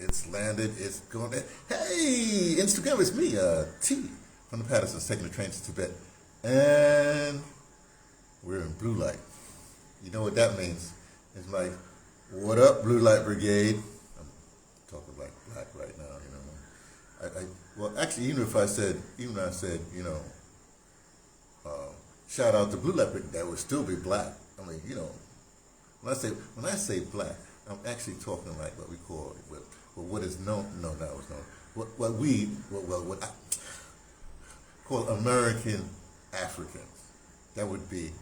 It's landed. It's going. Hey, Instagram, it's me, T from the Pattersons, taking the train to Tibet, and we're in blue light. You know what that means? It's like, what up, blue light brigade? I'm talking like black right now. Well, actually, even I said, shout out to blue light brigade, that would still be black. I mean, when I say black, I'm actually talking like what we call what is known. No, that was known. What I call American Africans. That would be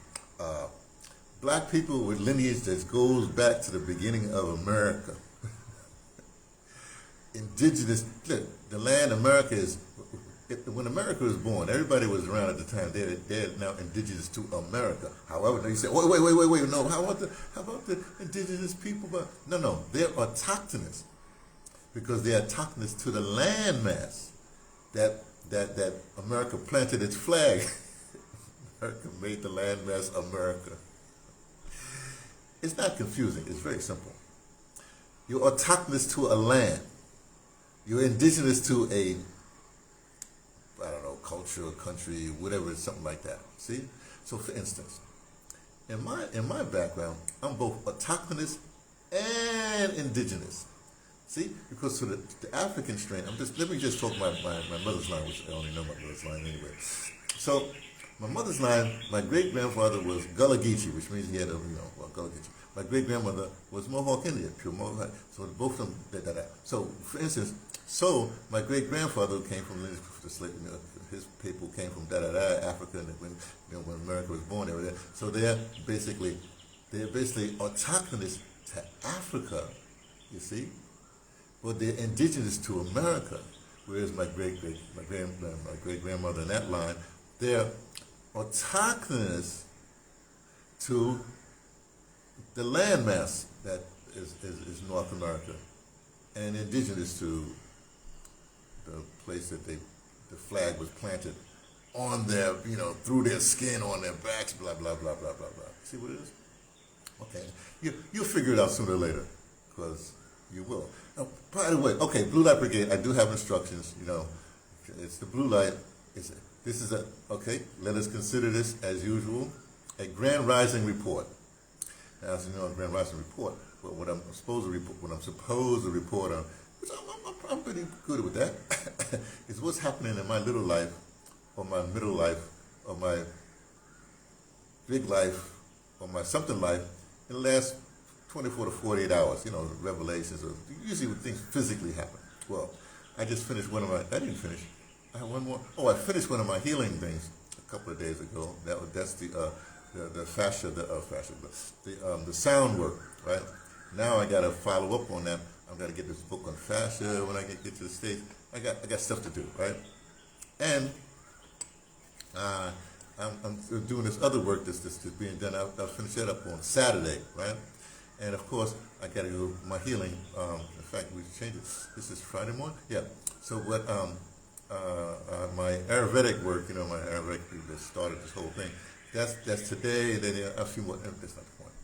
black people with lineage that goes back to the beginning of America. Indigenous, look, the land America is. When America was born, everybody was around at the time. They're now indigenous to America. However, you say, wait, no. How about the indigenous people? But no, they're autochthonous because they're autochthonous to the landmass that America planted its flag. America made the landmass America. It's not confusing. It's very simple. You're autochthonous to a land. You're indigenous to a culture, country, whatever, something like that. See? So for instance, in my background, I'm both autochthonous and indigenous. See? Because for the African strain, let me just talk my mother's line, which I only know my mother's line anyway. So my mother's line, my great grandfather was Gullah Geechee, which means he had Gullah Geechee. My great grandmother was Mohawk Indian, pure Mohawk. So both of them So for instance, my great grandfather came from the slave. His people came from Africa, and when America was born, they were there. So they're basically autochthonous to Africa, you see, but they're indigenous to America. Whereas my great grandmother in that line, they're autochthonous to the landmass that is North America, and indigenous to the place that the flag was planted on their, through their skin, on their backs, blah, blah, blah, blah, blah, blah. See what it is? Okay. You'll figure it out sooner or later, because you will. Now, by the way, okay, Blue Light Brigade, I do have instructions, It's the blue light. Okay, let us consider this, as usual, a Grand Rising report. Now, as you know, a Grand Rising report, but what I'm supposed to report on, which I'm pretty good with that, is what's happening in my little life, or my middle life, or my big life, or my something life, in the last 24 to 48 hours, revelations, or usually when things physically happen. Well, I just finished I didn't finish, I have one more. I finished one of my healing things a couple of days ago. That's the fascia, the sound work, right? Now I got to follow up on that. I've got to get this book on fascia when I get to the States. I got stuff to do, right? And I'm doing this other work that's being done. I'll finish that up on Saturday, right? And of course, I got to do my healing. In fact, we changed it. This is Friday morning? Yeah. So what my Ayurvedic work, my Ayurvedic that started this whole thing, that's today, then a few more. That's not the point.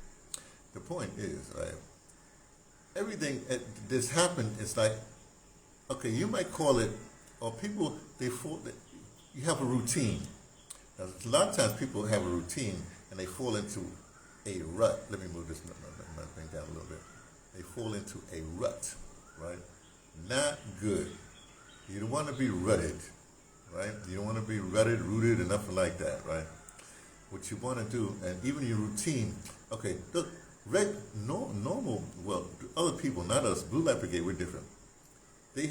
The point is, right, everything this happened, it's like, okay, you might call it, or people, you have a routine. Now, a lot of times people have a routine and they fall into a rut. Let me move this thing down a little bit. They fall into a rut, right? Not good. You don't want to be rutted, right? You don't want to be rutted, rooted, and nothing like that, right? What you want to do, and even your routine, okay, look, normal, well, other people, not us, Blue Light Brigade, we're different. They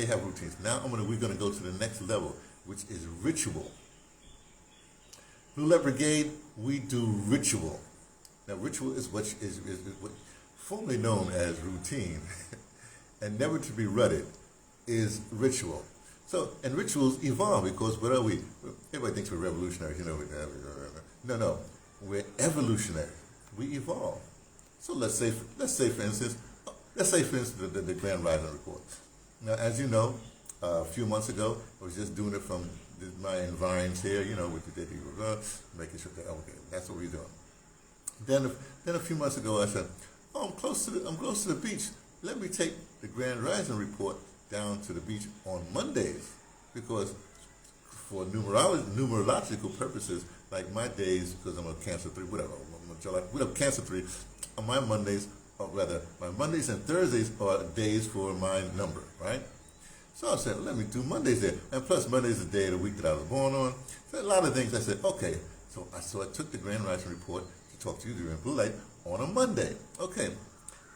have routines. Now we're going to go to the next level, which is ritual. Blue Light Brigade, we do ritual. Now, ritual is what formerly known as routine, and never to be rutted is ritual. So, and rituals evolve because what are we? Everybody thinks we're revolutionaries, No, we're evolutionary. We evolve. So let's say for instance, the Grand Rising Report. Now, as you know, a few months ago, I was just doing it from my environs here, with the deBrother, making sure that that's what we're doing. Then a few months ago, I said, I'm close to the beach. let me take the Grand Rising report down to the beach on Mondays, because for numerological purposes, like my days, because I'm a Cancer 3, whatever, Cancer 3, on my Mondays, or rather, my Mondays and Thursdays are days for my number, right? So I said, well, let me do Mondays there. And plus, Monday is the day of the week that I was born on. So a lot of things I said, okay. So I took the Grand Rising report to talk to you during Blue Light on a Monday. Okay.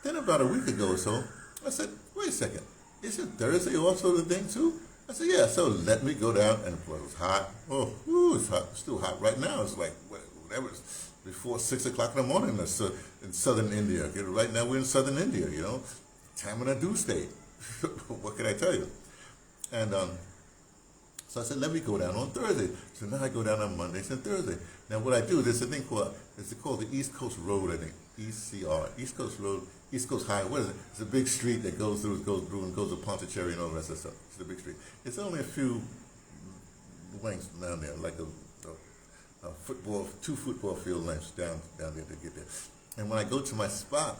Then about a week ago or so, I said, wait a second. Isn't Thursday also the thing too? I said, yeah. So let me go down, and it was hot. Oh, it's hot. It's still hot right now. It's like, whatever. It's before 6 o'clock in the morning in southern India. Right now we're in southern India, time in a dew state. What can I tell you? And so I said, let me go down on Thursday. So now I go down on Mondays and Thursdays. Now what I do, there's a thing called the East Coast Road, I think, ECR, East Coast Road, East Coast Highway. What is it? It's a big street that goes through and goes to Pondicherry and all the rest of the stuff. It's a big street. It's only a few lengths down there, like two football field lengths down there to get there. And when I go to my spot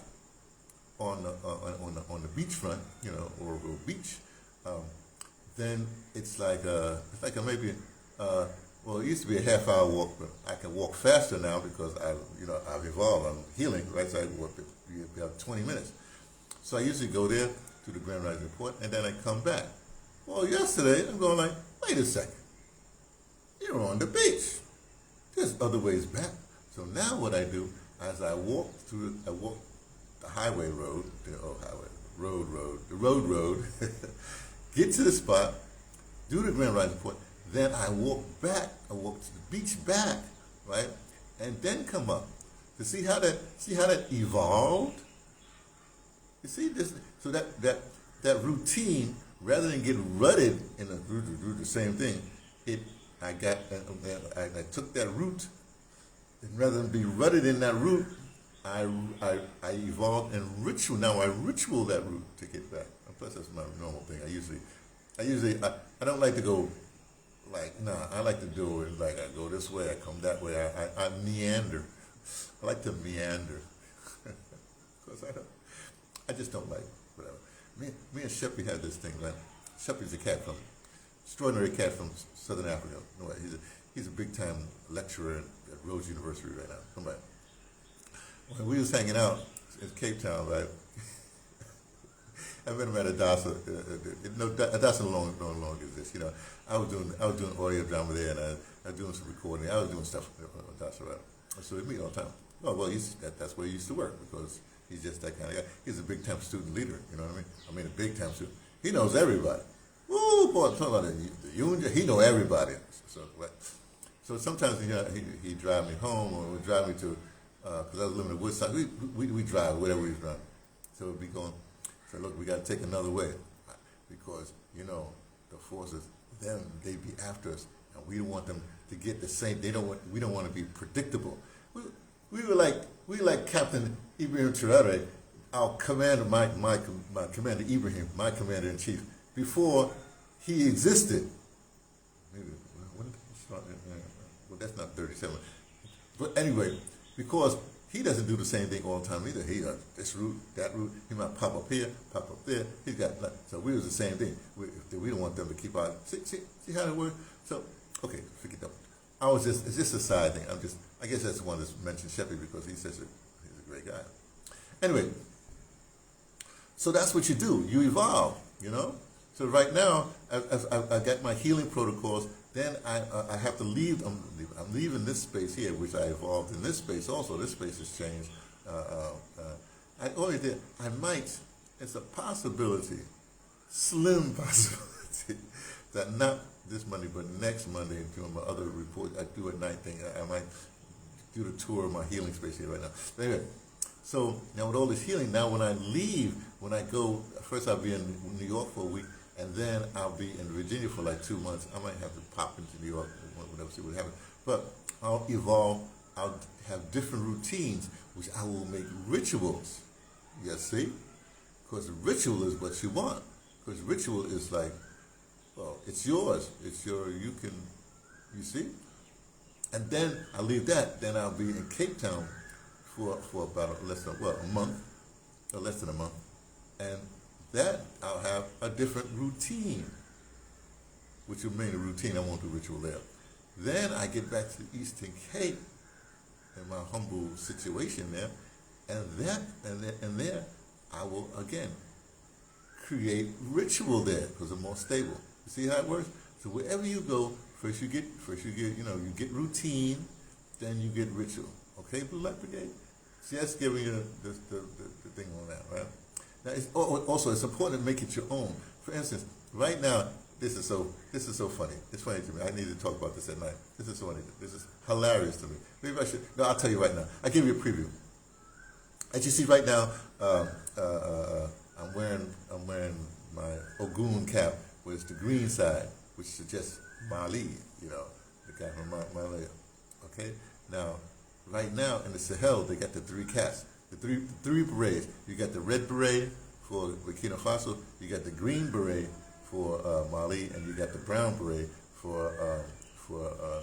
on the beachfront, or beach, then it's like maybe well, it used to be a half-hour walk, but I can walk faster now because I've evolved. I'm healing, right? So I walk about 20 minutes. So I usually go there to the Grand Rising Report, and then I come back. Well, yesterday I'm going like, wait a second, you're on the beach. There's other ways back. So now what I do is I walk the highway road, the road, get to the spot, do the Grand Rising Report, then I walk to the beach back, right? And then come up. To see how that evolved? You see this? So that routine, rather than get rutted in the same thing, I took that route, and rather than be rutted in that route, I evolved and ritual. Now I ritual that route to get back. And plus, that's my normal thing. I don't like to go I like to do it like I go this way, I come that way. I meander. I like to meander because I just don't like whatever. Me and Sheppy had this thing. Right? Sheppy's extraordinary cat from Southern Africa. No, he's a big time lecturer at Rhodes University right now. Come back. When we was hanging out in Cape Town, right? I met him at Adasa. Adasa no longer exists. I was doing audio drama there, and I was doing some recording. I was doing stuff at Adasa, right? So we meet all the time. Well, that's where he used to work because he's just that kind of guy. He's a big time student leader. You know what I mean? I mean a big time student. He knows everybody. Woo, boy, talking about the union. He know everybody. So sometimes he drive me home or would drive me to because I was living in Woodside. We drive whatever we drive. So we'd be going. So look, we got to take another way because the forces, they be after us, and we don't want them to get the same. We don't want to be predictable. We were like Captain Ibrahim Traore, our commander, my commander Ibrahim, my commander in chief, before he existed. Maybe when did he start? Well, that's not 37. But anyway, because he doesn't do the same thing all the time either. He this route, that route. He might pop up here, pop up there. He's got so we was the same thing. We don't want them to keep out. See how it works. So okay, forget that. It's just a side thing. I guess that's the one that's mentioned Sheppy because he's a great guy. Anyway, so that's what you do. You evolve. So right now, I got my healing protocols. Then I have to leave. I'm leaving this space here, which I evolved in this space also. This space has changed. I might. It's a possibility, slim possibility, that not this Monday, but next Monday, doing my other report, I do a night thing. I might do the tour of my healing space here right now. But anyway, so now with all this healing, now when I go, first I'll be in New York for a week. And then I'll be in Virginia for like 2 months. I might have to pop into New York, whatever, see what happens. But I'll evolve. I'll have different routines, which I will make rituals. You see? Because ritual is what you want. Because ritual is like, well, it's yours. You see? And then I'll leave that. Then I'll be in Cape Town for about a month, or less than a month. And that, I'll have a different routine, which will remain a routine. I won't do ritual there. Then I get back to the Eastern Cape in my humble situation there, and there I will again create ritual there because I'm more stable. You see how it works? So wherever you go, first you get you get routine, then you get ritual. Okay, Blue Light Brigade? See, that's giving you the thing on that, right? Now, also it's important to make it your own. For instance, right now, this is so funny. It's funny to me. I need to talk about this at night. This is so funny. This is hilarious to me. Maybe I should. No, I'll tell you right now. I give you a preview. As you see right now, I'm wearing my Ogun cap, which is the green side, which suggests Mali. You know, the guy from Mali. Okay. Now, right now in the Sahel, they got the three caps, the three berets. You got the red beret for Burkina Faso. You got the green beret for Mali, and you got the brown beret for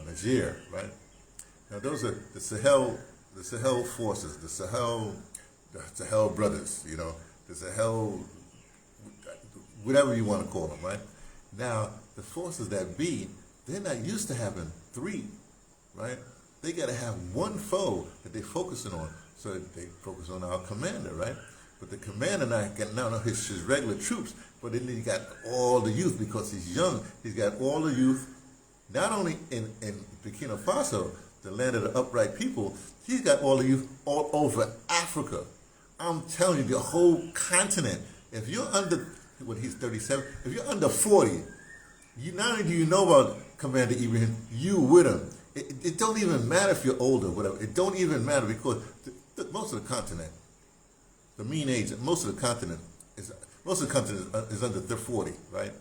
Niger, right? Now those are the Sahel forces, the Sahel brothers, you know, the Sahel, whatever you want to call them, right? Now the forces that be, they're not used to having three, right? They got to have one foe that they're focusing on, so they focus on our commander, right? But the commander now his regular troops, but then he got all the youth because he's young. He's got all the youth, not only in Burkina Faso, the land of the upright people, he's got all the youth all over Africa. I'm telling you, the whole continent. If you're under, he's 37, if you're under 40, not only do you know about Commander Ibrahim, you with him. It don't even matter if you're older, whatever. It don't even matter because most of the continent, the mean age, most of the continent is under 40, right?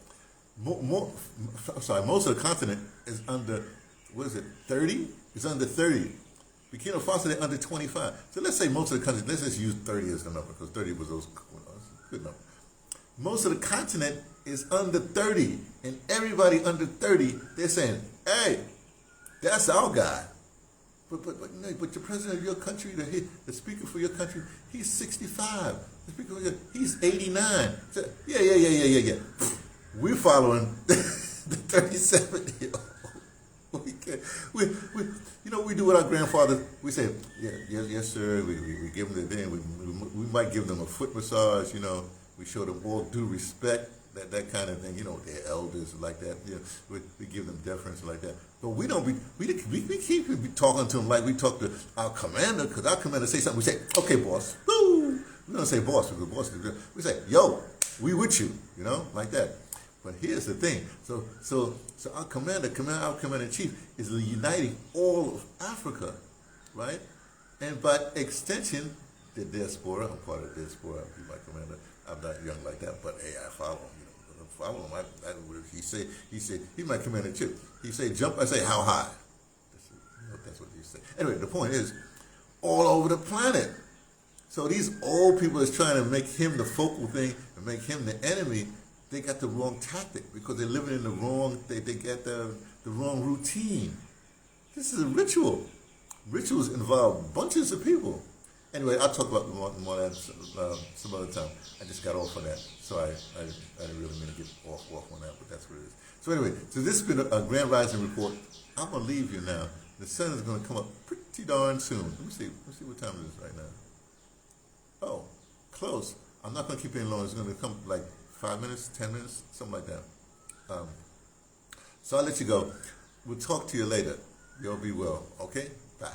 Most of the continent is under, 30? It's under 30. Burkina Faso, they're under 25. So let's say most of the country, let's just use 30 as the number because 30 was those, good number. Most of the continent is under 30, and everybody under 30, they're saying, hey, that's our guy. But the president of your country, the speaker for your country, he's 65. The speaker for he's 89. So, yeah. We're following the 37-year-old. We do what our grandfathers, we say, yes, sir. We give them the thing. We might give them a foot massage. We show them all due respect. That kind of thing, their elders like that. We give them deference like that. But we don't. We keep talking to them like we talk to our commander, because our commander say something. We say, "Okay, boss." Woo! We don't say boss because boss is good. We say, "Yo, we with you," like that. But here's the thing. So our our commander-in-chief is uniting all of Africa, right? And by extension, the diaspora. I'm part of the diaspora. He's my commander. I'm not young like that, but hey, I follow him. Follow him. He said he might command a chip. He say jump. I say how high. That's what he say. Anyway, the point is, all over the planet. So these old people is trying to make him the focal thing and make him the enemy. They got the wrong tactic because they're living in the wrong. They get the wrong routine. This is a ritual. Rituals involve bunches of people. Anyway, I'll talk about more of that some other time. I just got off on that, so I didn't really mean to get off on that, but that's what it is. So anyway, so this has been a Grand Rising report. I'm going to leave you now. The sun is going to come up pretty darn soon. Let me see what time it is right now. Oh, close. I'm not going to keep it any longer. It's going to come like 5 minutes, 10 minutes, something like that. So I'll let you go. We'll talk to you later. Y'all be well, okay? Bye.